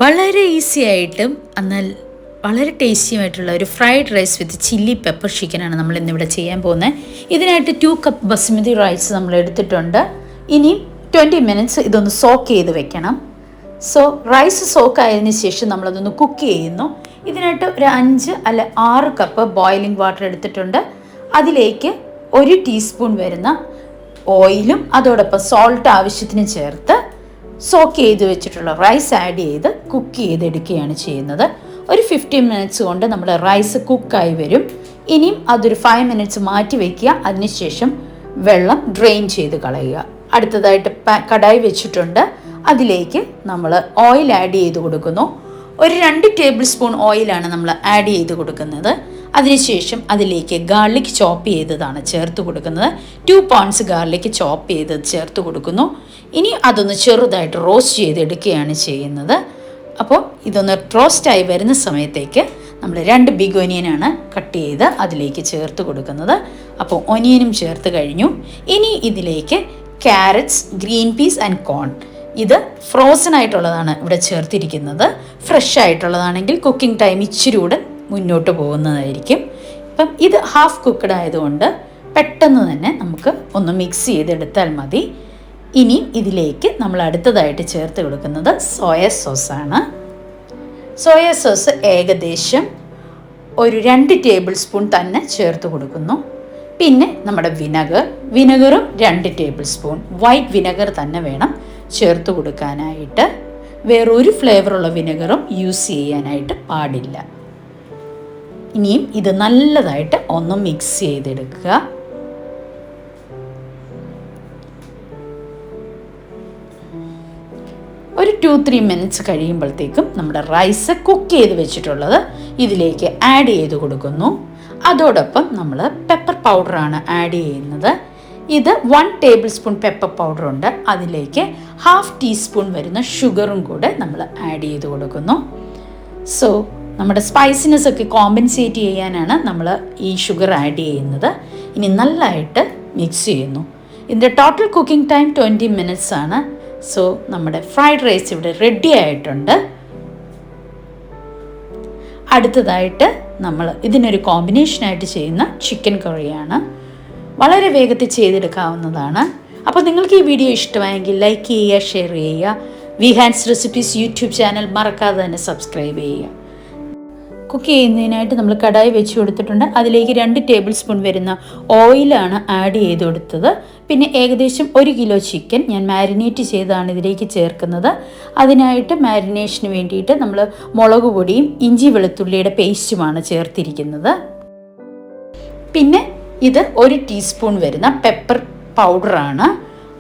വളരെ ഈസി ആയിട്ടും എന്നാൽ വളരെ ടേസ്റ്റിയുമായിട്ടുള്ള ഒരു fried rice with chilli pepper ചിക്കനാണ് നമ്മൾ ഇന്നിവിടെ ചെയ്യാൻ പോകുന്നത്. ഇതിനായിട്ട് 2 കപ്പ് ബസ്മതി റൈസ് നമ്മൾ എടുത്തിട്ടുണ്ട്. ഇനി 20 മിനിറ്റ്സ് ഇതൊന്ന് സോക്ക് ചെയ്ത് വെക്കണം. റൈസ് സോക്ക് ആയതിനു ശേഷം നമ്മളതൊന്ന് കുക്ക് ചെയ്യുന്നു. ഇതിനായിട്ട് ഒരു 5 അല്ല 6 കപ്പ് ബോയിലിംഗ് വാട്ടർ എടുത്തിട്ടുണ്ട്. അതിലേക്ക് 1 ടീസ്പൂൺ വരുന്ന ഓയിലും അതോടൊപ്പം സോൾട്ട് ആവശ്യത്തിന് ചേർത്ത് സോക്ക് ചെയ്ത് വെച്ചിട്ടുള്ള റൈസ് ആഡ് ചെയ്ത് കുക്ക് ചെയ്തെടുക്കുകയാണ് ചെയ്യുന്നത്. ഒരു 15 മിനിറ്റ്സ് കൊണ്ട് നമ്മുടെ റൈസ് കുക്കായി വരും. ഇനിയും അതൊരു 5 മിനിറ്റ്സ് മാറ്റി വയ്ക്കുക. അതിനുശേഷം വെള്ളം ഡ്രെയിൻ ചെയ്ത് കളയുക. അടുത്തതായിട്ട് കടായി വെച്ചിട്ടുണ്ട്. അതിലേക്ക് നമ്മൾ ഓയിൽ ആഡ് ചെയ്ത് കൊടുക്കുന്നു. ഒരു 2 ടേബിൾ സ്പൂൺ ഓയിലാണ് നമ്മൾ ആഡ് ചെയ്ത് കൊടുക്കുന്നത്. അതിനുശേഷം അതിലേക്ക് ഗാർലിക് ചോപ്പ് ചെയ്തതാണ് ചേർത്ത് കൊടുക്കുന്നത്. 2 പൗണ്ട്സ് ഗാർലിക് ചോപ്പ് ചെയ്തത് ചേർത്ത് കൊടുക്കുന്നു. ഇനി അതൊന്ന് ചെറുതായിട്ട് റോസ്റ്റ് ചെയ്തെടുക്കുകയാണ് ചെയ്യുന്നത്. അപ്പോൾ ഇതൊന്ന് റോസ്റ്റായി വരുന്ന സമയത്തേക്ക് നമ്മൾ 2 ബിഗ് ഒനിയനാണ് കട്ട് ചെയ്ത് അതിലേക്ക് ചേർത്ത് കൊടുക്കുന്നത്. അപ്പോൾ ഒനിയനും ചേർത്ത് കഴിഞ്ഞു. ഇനി ഇതിലേക്ക് ക്യാരറ്റ്സ്, ഗ്രീൻ പീസ് ആൻഡ് കോൺ, ഇത് ഫ്രോസൺ ആയിട്ടുള്ളതാണ് ഇവിടെ ചേർത്തിരിക്കുന്നത്. ഫ്രഷ് ആയിട്ടുള്ളതാണെങ്കിൽ കുക്കിംഗ് ടൈം ഇച്ചിരി കൂടെ മുന്നോട്ട് പോകുന്നതായിരിക്കും. ഇപ്പം ഇത് ഹാഫ് കുക്ക്ഡ് ആയതുകൊണ്ട് പെട്ടെന്ന് തന്നെ നമുക്ക് ഒന്ന് മിക്സ് ചെയ്തെടുത്താൽ മതി. ഇനി ഇതിലേക്ക് നമ്മൾ അടുത്തതായിട്ട് ചേർത്ത് കൊടുക്കുന്നത് സോയ സോസാണ്. സോയ സോസ് ഏകദേശം ഒരു 2 ടേബിൾ സ്പൂൺ തന്നെ ചേർത്ത് കൊടുക്കുന്നു. പിന്നെ നമ്മുടെ വിനെഗറും 2 ടേബിൾ സ്പൂൺ വൈറ്റ് വിനെഗർ തന്നെ വേണം ചേർത്ത് കൊടുക്കാനായിട്ട്. വേറൊരു ഫ്ലേവറുള്ള വിനെഗറും യൂസ് ചെയ്യാനായിട്ട് പാടില്ല. ഇനിയും ഇത് നല്ലതായിട്ട് ഒന്ന് മിക്സ് ചെയ്തെടുക്കുക. ഒരു 2-3 മിനിറ്റ്സ് കഴിയുമ്പോഴത്തേക്കും നമ്മുടെ റൈസ് കുക്ക് ചെയ്ത് വെച്ചിട്ടുള്ളത് ഇതിലേക്ക് ആഡ് ചെയ്ത് കൊടുക്കുന്നു. അതോടൊപ്പം നമ്മൾ പെപ്പർ പൗഡറാണ് ആഡ് ചെയ്യുന്നത്. ഇത് 1 ടേബിൾ സ്പൂൺ പെപ്പർ പൗഡറുണ്ട്. അതിലേക്ക് ഹാഫ് ടീസ്പൂൺ വരുന്ന ഷുഗറും കൂടെ നമ്മൾ ആഡ് ചെയ്ത് കൊടുക്കുന്നു. നമ്മുടെ സ്പൈസിനെസ് ഒക്കെ കോമ്പൻസേറ്റ് ചെയ്യാനാണ് നമ്മൾ ഈ ഷുഗർ ആഡ് ചെയ്യുന്നത്. ഇനി നല്ലതായിട്ട് മിക്സ് ചെയ്യുന്നു. ഇതിൻ്റെ ടോട്ടൽ കുക്കിംഗ് ടൈം 20 മിനിറ്റ്സ് ആണ്. നമ്മുടെ ഫ്രൈഡ് റൈസ് ഇവിടെ റെഡി ആയിട്ടുണ്ട്. അടുത്തതായിട്ട് നമ്മൾ ഇതിനൊരു കോമ്പിനേഷനായിട്ട് ചെയ്യുന്ന ചിക്കൻ കറിയാണ്. വളരെ വേഗത്തിൽ ചെയ്തെടുക്കാവുന്നതാണ്. അപ്പോൾ നിങ്ങൾക്ക് ഈ വീഡിയോ ഇഷ്ടമായെങ്കിൽ ലൈക്ക് ചെയ്യുക, ഷെയർ ചെയ്യുക. വിഹാൻസ് റെസിപ്പീസ് യൂട്യൂബ് ചാനൽ മറക്കാതെ തന്നെ സബ്സ്ക്രൈബ് ചെയ്യുക. കുക്ക് ചെയ്യുന്നതിനായിട്ട് നമ്മൾ കടായി വെച്ച് കൊടുത്തിട്ടുണ്ട്. അതിലേക്ക് 2 ടേബിൾ സ്പൂൺ വരുന്ന ഓയിലാണ് ആഡ് ചെയ്ത് കൊടുത്തത്. പിന്നെ ഏകദേശം 1 കിലോ ചിക്കൻ ഞാൻ മാരിനേറ്റ് ചെയ്താണ് ഇതിലേക്ക് ചേർക്കുന്നത്. അതിനായിട്ട് മാരിനേഷന് വേണ്ടിയിട്ട് നമ്മൾ മുളക് പൊടിയും ഇഞ്ചി വെളുത്തുള്ളിയുടെ പേസ്റ്റുമാണ് ചേർത്തിരിക്കുന്നത്. പിന്നെ ഇത് 1 ടീസ്പൂൺ വരുന്ന പെപ്പർ പൗഡറാണ്.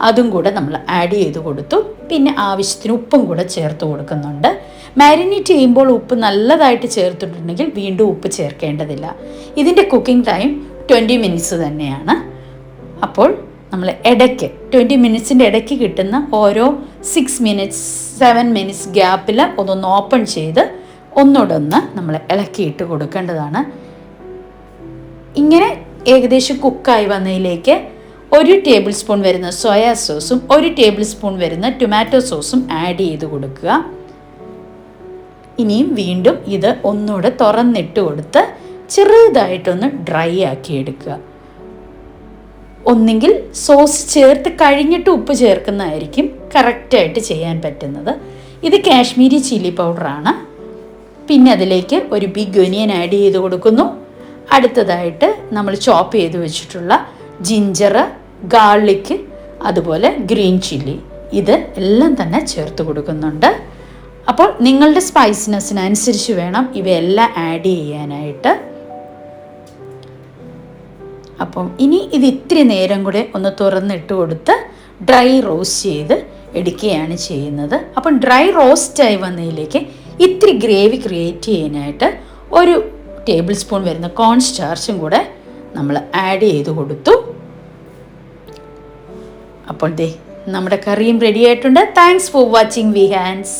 അതും കൂടെ നമ്മൾ ആഡ് ചെയ്ത് കൊടുത്തു. പിന്നെ ആവശ്യത്തിന് ഉപ്പും കൂടെ ചേർത്ത് കൊടുക്കുന്നുണ്ട്. മാരിനേറ്റ് ചെയ്യുമ്പോൾ ഉപ്പ് നല്ലതായിട്ട് ചേർത്തിട്ടുണ്ടെങ്കിൽ വീണ്ടും ഉപ്പ് ചേർക്കേണ്ടതില്ല. ഇതിൻ്റെ കുക്കിംഗ് ടൈം 20 മിനിറ്റ്സ് തന്നെയാണ്. അപ്പോൾ നമ്മൾ ഇടയ്ക്ക് 20 മിനിറ്റ്സിൻ്റെ ഇടയ്ക്ക് കിട്ടുന്ന ഓരോ 6 മിനിറ്റ്സ് 7 മിനിറ്റ്സ് ഗ്യാപ്പിൽ ഒന്നൊന്ന് ഓപ്പൺ ചെയ്ത് ഒന്നുകൂടെ നമ്മൾ ഇളക്കിയിട്ട് കൊടുക്കേണ്ടതാണ്. ഇങ്ങനെ ഏകദേശം കുക്കായി വന്നതിലേക്ക് 1 ടേബിൾ സ്പൂൺ വരുന്ന സോയാ സോസും 1 ടേബിൾ സ്പൂൺ വരുന്ന ടൊമാറ്റോ സോസും ആഡ് ചെയ്ത് കൊടുക്കുക. ഇനിയും വീണ്ടും ഇത് ഒന്നുകൂടെ തുറന്നിട്ട് കൊടുത്ത് ചെറുതായിട്ടൊന്ന് ഡ്രൈ ആക്കി എടുക്കുക. ഒന്നെങ്കിൽ സോസ് ചേർത്ത് കഴിഞ്ഞിട്ട് ഉപ്പ് ചേർക്കുന്നതായിരിക്കും കറക്റ്റായിട്ട് ചെയ്യാൻ പറ്റുന്നത്. ഇത് കാശ്മീരി ചില്ലി പൗഡറാണ്. പിന്നെ അതിലേക്ക് ഒരു ബിഗ് ഒനിയൻ ആഡ് ചെയ്ത് കൊടുക്കുന്നു. അടുത്തതായിട്ട് നമ്മൾ ചോപ്പ് ചെയ്ത് വെച്ചിട്ടുള്ള ജിഞ്ചർ, ഗാർലിക്, അതുപോലെ ഗ്രീൻ ചില്ലി, ഇത് എല്ലാം തന്നെ ചേർത്ത് കൊടുക്കുന്നുണ്ട്. അപ്പോൾ നിങ്ങളുടെ സ്പൈസിനെസ്സിനനുസരിച്ച് വേണം ഇവയെല്ലാം ആഡ് ചെയ്യാനായിട്ട്. അപ്പം ഇനി ഇത് ഇത്തിരി നേരം കൂടെ ഒന്ന് തുറന്നിട്ട് കൊടുത്ത് ഡ്രൈ റോസ്റ്റ് ചെയ്ത് എടുക്കുകയാണ് ചെയ്യുന്നത്. അപ്പം ഡ്രൈ റോസ്റ്റായി വന്നതിലേക്ക് ഇത്തിരി ഗ്രേവി ക്രിയേറ്റ് ചെയ്യാനായിട്ട് 1 ടേബിൾ സ്പൂൺ വരുന്ന കോൺ സ്റ്റാർച്ചും കൂടെ നമ്മൾ ആഡ് ചെയ്ത് കൊടുത്തു. അപ്പോൾ നമ്മുടെ കറിയും റെഡി ആയിട്ടുണ്ട്. Thanks for watching വിഹാൻസ്.